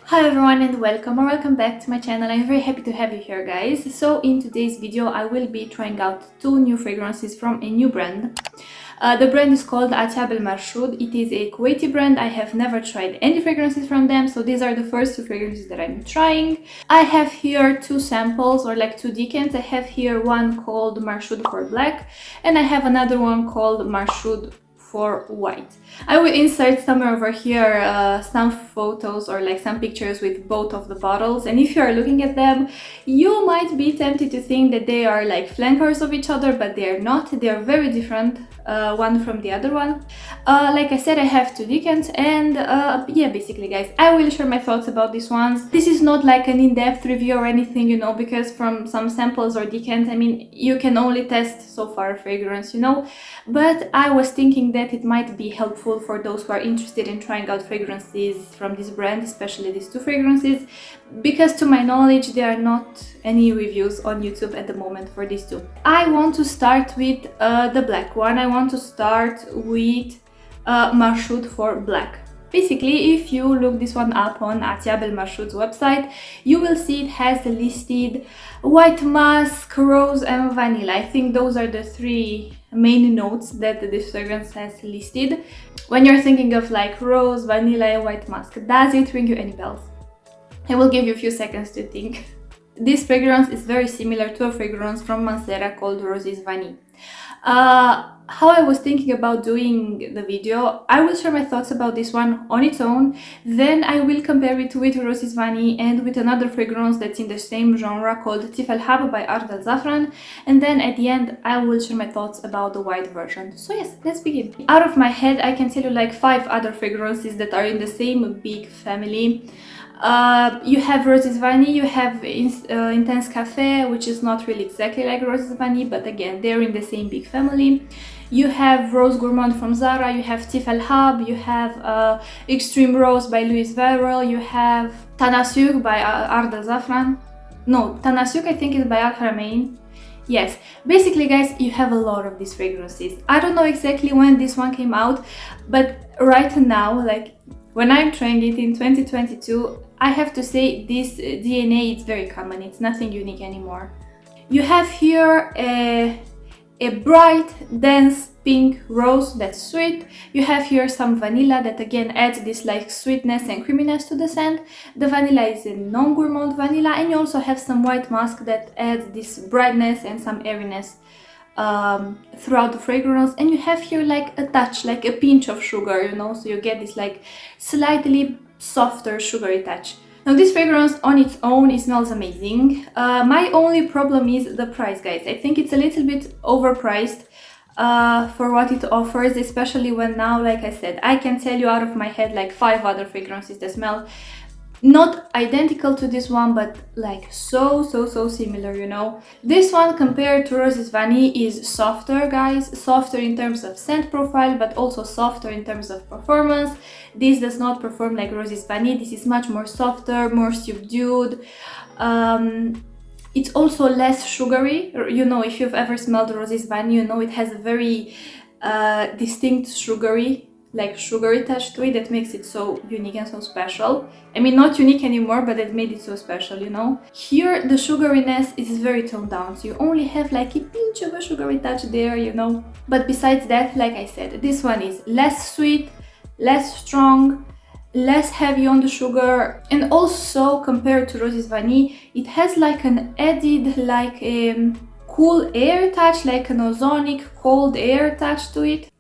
Hi everyone and welcome or welcome back to my channel. I'm very happy to have you here, guys. So in today's video I will be trying out two new fragrances from a new brand. The brand is called ATYAB Al Marshhoud. It is a Kuwaiti brand. I have never tried any fragrances from them, so these are the first two fragrances that I'm trying. I have here two samples, or like two decants. I have here one called Marshoud IV Black and I have another one called Marshoud IV White. I will insert somewhere over here some photos or like some pictures with both of the bottles, and if you are looking at them you might be tempted to think that they are like flankers of each other, but they are not. They are very different one from the other one. Like I said, I have two decants, and yeah, basically guys, I will share my thoughts about these ones. This is not like an in-depth review or anything, you know, because from some samples or decants, I mean, you can only test so far a fragrance, you know, but I was thinking that it might be helpful for those who are interested in trying out fragrances from this brand, especially these two fragrances, because to my knowledge there are not any reviews on YouTube at the moment for these two. I want to start with the black one. I want to start with Marshoud IV Black. Basically, if you look this one up on ATYAB Al Marshoud's website, you will see it has listed white musk, rose and vanilla. I think those are the three main notes that this fragrance has listed. When you're thinking of like rose, vanilla and white musk, does it ring you any bells? I will give you a few seconds to think. This fragrance is very similar to a fragrance from Mancera called Rosesvanillemancera. How I was thinking about doing the video, I will share my thoughts about this one on its own, then I will compare it with Rosesvanillemancera and with another fragrance that's in the same genre called teefalhubardalzaafaran, and then at the end I will share my thoughts about the white version. So yes, let's begin. Out of my head I can tell you like 5 other fragrances that are in the same big family. You have Rosesvanillemancera, you have Intense Cafe, which is not really exactly like Rosesvanillemancera, but again, they're in the same big family. You have Rose Gourmand from Zara, you have Teefalhub, you have Extreme Rose by Louis Vuitton, you have Tanasuk by Ardal Zafran. No, Tanasuk I think is by Al Haramain. Yes, basically guys, you have a lot of these fragrances. I don't know exactly when this one came out, but right now, like when I'm trying it in 2022, I have to say this DNA is very common. It's nothing unique anymore. You have here a bright, dense pink rose that's sweet. You have here some vanilla that again adds this like sweetness and creaminess to the scent. The vanilla is a non-gourmand vanilla, and you also have some white musk that adds this brightness and some airiness throughout the fragrance. And you have here like a touch, like a pinch of sugar, you know, so you get this like slightly softer sugary touch. Now this fragrance on its own, it smells amazing. My only problem is the price, guys. I think it's a little bit overpriced for what it offers, especially when now, like I said, I can tell you out of my head like 5 other fragrances that smell not identical to this one, but like so similar, you know. This one compared to Rosesvanillemancera is softer, guys, softer in terms of scent profile, but also softer in terms of performance. This does not perform like Rosesvanillemancera. This is much more softer, more subdued. It's also less sugary, you know. If you've ever smelled Rosesvanillemancera, you know it has a very distinct sugary touch to it that makes it so unique and so special. I mean, not unique anymore, but it made it so special, you know. Here the sugariness is very toned down, so you only have like a pinch of a sugary touch there, you know. But besides that, like I said, this one is less sweet, less strong, less heavy on the sugar, and also compared to Rosesvanillemancera, it has like an added like a cool air touch, like an ozonic cold air touch to it.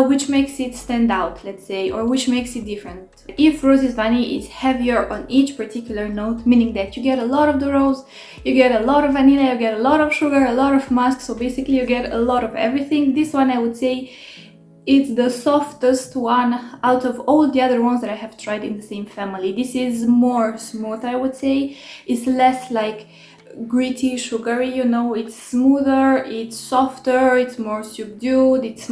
Which makes it stand out, let's say, or which makes it different. If Rosesvanillemancera is heavier on each particular note, meaning that you get a lot of the rose, you get a lot of vanilla, you get a lot of sugar, a lot of musk, so basically you get a lot of everything. This one, I would say, it's the softest one out of all the other ones that I have tried in the same family. This is more smooth, I would say. It's less like gritty, sugary, you know. It's smoother, it's softer, it's more subdued, it's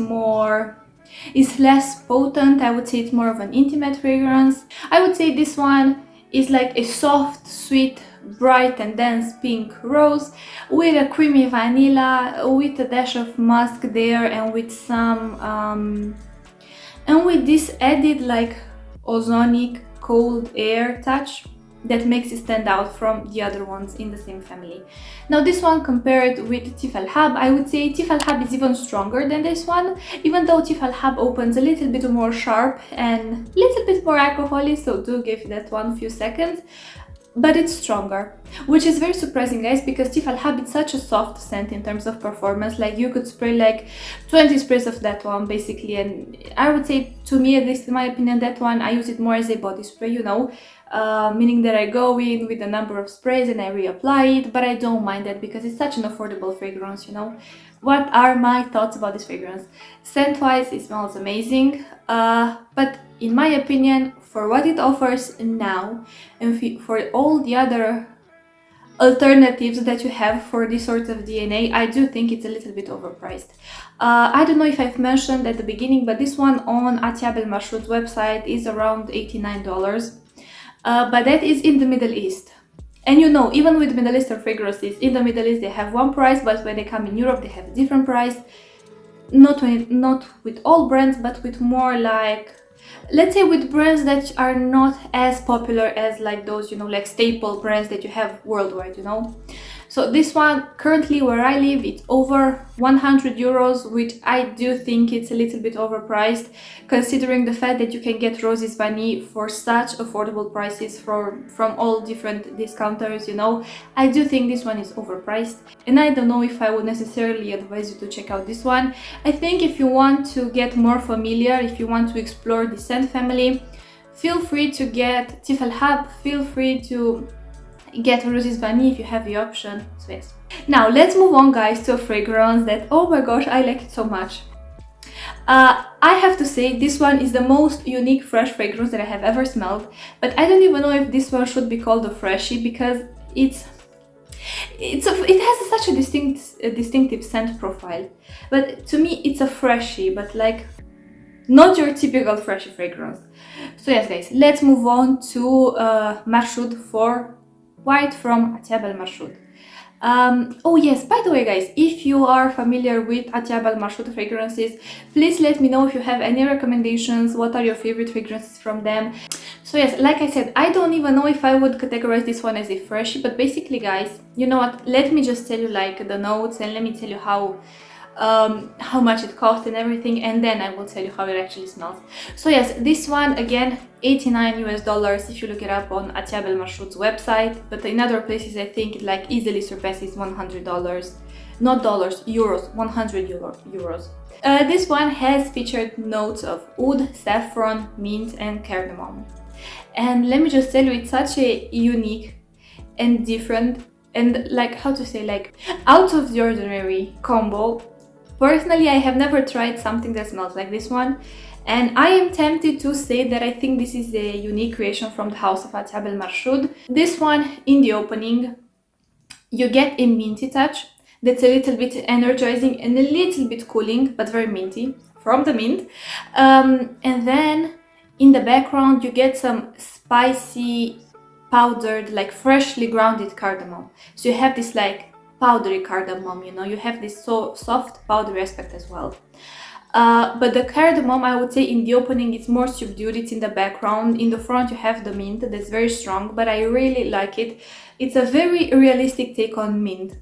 less potent. I would say it's more of an intimate fragrance. I would say this one is like a soft, sweet, bright and dense pink rose with a creamy vanilla, with a dash of musk there, and with some and with this added like ozonic cold air touch. that makes it stand out from the other ones in the same family. Now this one compared with Teef Al-Hub, I would say Teef Al-Hub is even stronger than this one, even though Teef Al-Hub opens a little bit more sharp and a little bit more alcoholic, so do give that one a few seconds. But it's stronger, which is very surprising, guys, because Teef Al-Hub is such a soft scent in terms of performance. Like, you could spray like 20 sprays of that one basically, and I would say, to me, at least in my opinion, that one I use it more as a body spray, you know, meaning that I go in with a number of sprays and I reapply it, but I don't mind that because it's such an affordable fragrance, you know. What are my thoughts about this fragrance? Scent-wise, it smells amazing, but in my opinion, for what it offers now and for all the other alternatives that you have for this sort of DNA, I do think it's a little bit overpriced. I don't know if I've mentioned at the beginning, but this one on ATYAB Al Marshoud's website is around $89, but that is in the Middle East. And you know, even with Middle Eastern fragrances, in the Middle East they have one price, but when they come in Europe they have a different price. Not with all brands, but with more like, let's say, with brands that are not as popular as like those, you know, like staple brands that you have worldwide, you know. So this one, currently where I live, it's over 100 euros, which I do think it's a little bit overpriced, considering the fact that you can get Roses Vanille for such affordable prices from all different discounters, you know. I do think this one is overpriced, and I don't know if I would necessarily advise you to check out this one. I think if you want to get more familiar, if you want to explore the scent family, feel free to get Teef Al-Hub, feel free to get Roses Vanille if you have the option. So yes. Now let's move on, guys, to a fragrance that, oh my gosh, I like it so much. I have to say this one is the most unique fresh fragrance that I have ever smelled, but I don't even know if this one should be called a freshie because it has such a distinctive scent profile. But to me it's a freshie, but like not your typical freshie fragrance. So yes, guys, let's move on to Marshoud IV White from ATYAB Al Marshoud. Oh yes, by the way, guys, if you are familiar with ATYAB Al Marshoud fragrances, please let me know if you have any recommendations. What are your favorite fragrances from them? So yes, like I said, I don't even know if I would categorize this one as a freshie, but basically, guys, you know what, let me just tell you like the notes, and let me tell you how much it costs and everything, and then I will tell you how it actually smells. So yes, this one again, $89 if you look it up on ATYAB Al Marshoud's website, but in other places I think it like easily surpasses $100, not dollars, euros, 100 euros. This one has featured notes of oud, saffron, mint and cardamom, and let me just tell you, it's such a unique and different and like, how to say, like out of the ordinary combo. Personally, I have never tried something that smells like this one, and I am tempted to say that I think this is a unique creation from the house of ATYAB Al Marshoud. This one, in the opening, you get a minty touch that's a little bit energizing and a little bit cooling, but very minty from the mint. And then in the background, you get some spicy, powdered, like freshly grounded cardamom. So you have this like powdery cardamom, you know, you have this so soft powdery aspect as well. But the cardamom, I would say in the opening it's more subdued, it's in the background. In the front you have the mint that's very strong, but I really like it. It's a very realistic take on mint.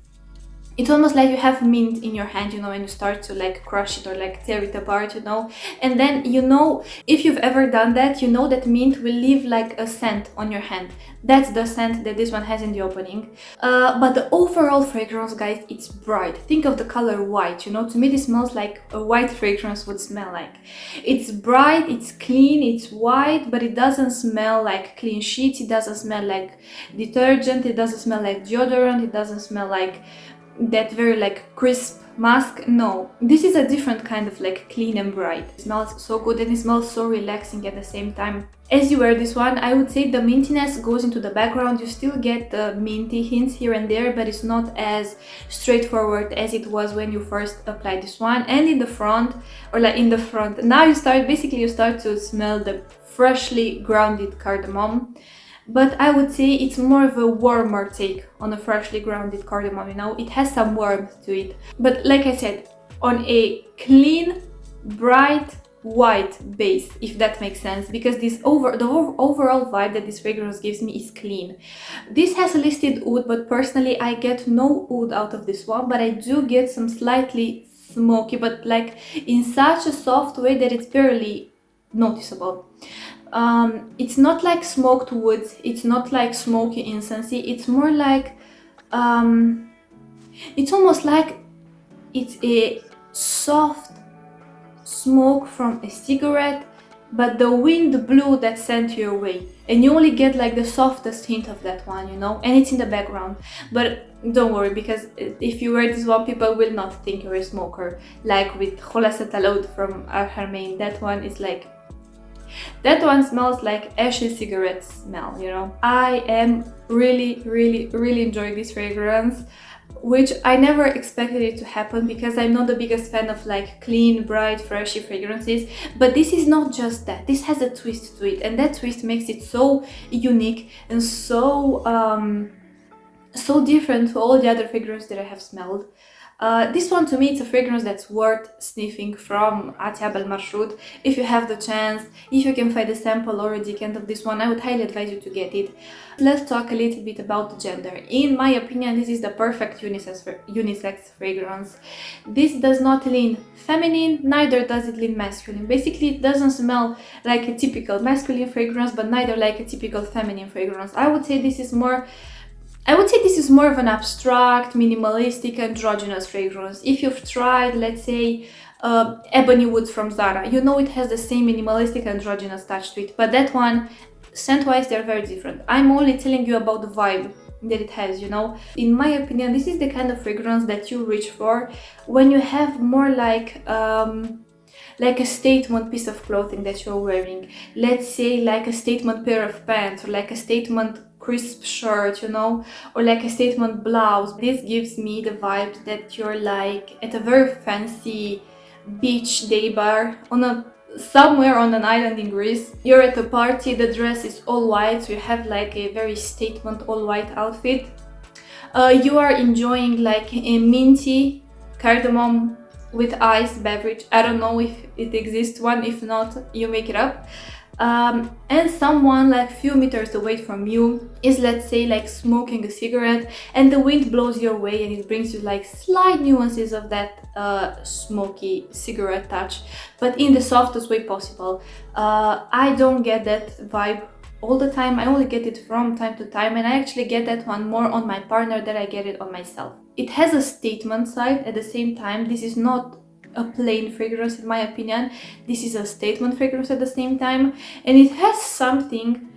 It's almost like you have mint in your hand, you know, and you start to like crush it or like tear it apart, you know. And then, you know, if you've ever done that, you know that mint will leave like a scent on your hand. That's the scent that this one has in the opening. But the overall fragrance, guys, it's bright. Think of the color white, you know. To me, this smells like a white fragrance would smell like. It's bright, it's clean, it's white, but it doesn't smell like clean sheets. It doesn't smell like detergent. It doesn't smell like deodorant. It doesn't smell like that very like crisp mask. No, this is a different kind of like clean and bright. It smells so good and it smells so relaxing at the same time. As you wear this one, I would say the mintiness goes into the background. You still get the minty hints here and there, but it's not as straightforward as it was when you first applied this one. And in the front, or like in the front, now you start to smell the freshly grounded cardamom. But I would say it's more of a warmer take on a freshly grounded cardamom, you know. It has some warmth to it. But like I said, on a clean, bright, white base, if that makes sense, because the overall vibe that this fragrance gives me is clean. This has listed oud, but personally I get no oud out of this one, but I do get some slightly smoky, but like in such a soft way that it's barely noticeable. It's not like smoked wood, it's not like smoky incensey, it's more like it's almost like it's a soft smoke from a cigarette, but the wind blew that scent your way, and you only get like the softest hint of that one, you know, and it's in the background. But don't worry, because if you wear this one, people will not think you're a smoker, like with Kholaset from Harmain. That one is like, that one smells like ashy cigarette smell, you know. I am really enjoying this fragrance, which I never expected it to happen, because I'm not the biggest fan of like clean, bright, freshy fragrances. But this is not just that. This has a twist to it, and that twist makes it so unique and so so different to all the other fragrances that I have smelled. This one, to me, it's a fragrance that's worth sniffing from ATYAB Al Marshhoud. If you have the chance, if you can find a sample or a decant of this one, I would highly advise you to get it. Let's talk a little bit about the gender. In my opinion, this is the perfect unisex fragrance. This does not lean feminine, neither does it lean masculine. Basically, it doesn't smell like a typical masculine fragrance, but neither like a typical feminine fragrance. I would say this is more of an abstract, minimalistic, androgynous fragrance. If you've tried, let's say, Ebony Wood from Zara, you know it has the same minimalistic, androgynous touch to it. But that one, scent-wise, they're very different. I'm only telling you about the vibe that it has, you know. In my opinion, this is the kind of fragrance that you reach for when you have more like a statement piece of clothing that you're wearing. Let's say like a statement pair of pants, or like a statement crisp shirt, you know, or like a statement blouse. This gives me the vibe that you're like at a very fancy beach day bar somewhere on an island in Greece. You're at a party, the dress is all white, so you have like a very statement all white outfit. You are enjoying like a minty cardamom with ice beverage. I don't know if it exists one, if not, you make it up. And someone like few meters away from you is, let's say, like smoking a cigarette, and the wind blows your way and it brings you like slight nuances of that smoky cigarette touch, but in the softest way possible. I don't get that vibe all the time. I only get it from time to time, and I actually get that one more on my partner than I get it on myself. It has a statement side at the same time. This is not a plain fragrance, in my opinion. This is a statement fragrance at the same time, and it has something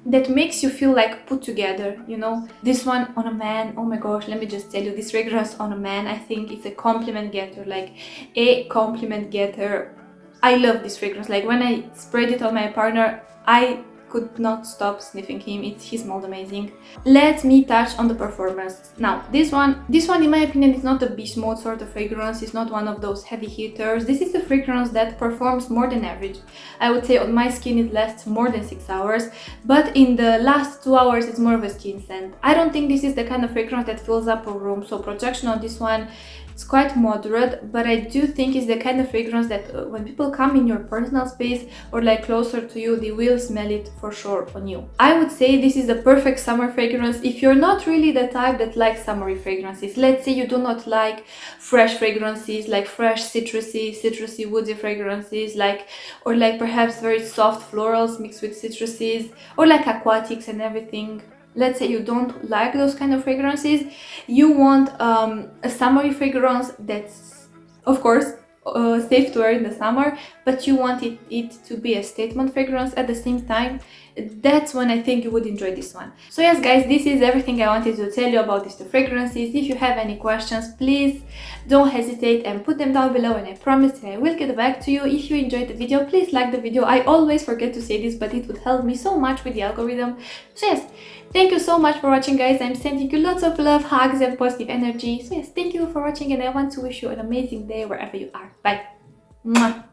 that makes you feel like put together, you know. This one on a man, oh my gosh, let me just tell you, this fragrance on a man, I think it's a compliment getter, like a compliment getter. I love this fragrance. Like when I sprayed it on my partner, I could not stop sniffing him. He smelled amazing. Let me touch on the performance. Now, this one in my opinion is not a beast mode sort of fragrance. It's not one of those heavy hitters. This is a fragrance that performs more than average. I would say on my skin it lasts more than 6 hours, but in the last 2 hours it's more of a skin scent. I don't think this is the kind of fragrance that fills up a room, so projection on this one, it's quite moderate, but I do think it's the kind of fragrance that when people come in your personal space or like closer to you, they will smell it for sure on you. I would say this is the perfect summer fragrance if you're not really the type that likes summery fragrances. Let's say you do not like fresh fragrances, like fresh citrusy woody fragrances, or perhaps very soft florals mixed with citruses, or like aquatics and everything. Let's say you don't like those kind of fragrances. You want a summery fragrance that's, of course, safe to wear in the summer, but you want it to be a statement fragrance at the same time. That's when I think you would enjoy this one. So yes guys, this is everything I wanted to tell you about these two fragrances. If you have any questions, please don't hesitate and put them down below, and I promise that I will get back to you. If you enjoyed the video, please like the video. I always forget to say this, but it would help me so much with the algorithm. So yes, thank you so much for watching guys. I'm sending you lots of love, hugs and positive energy. So yes, thank you for watching, and I want to wish you an amazing day wherever you are. Bye. Mwah.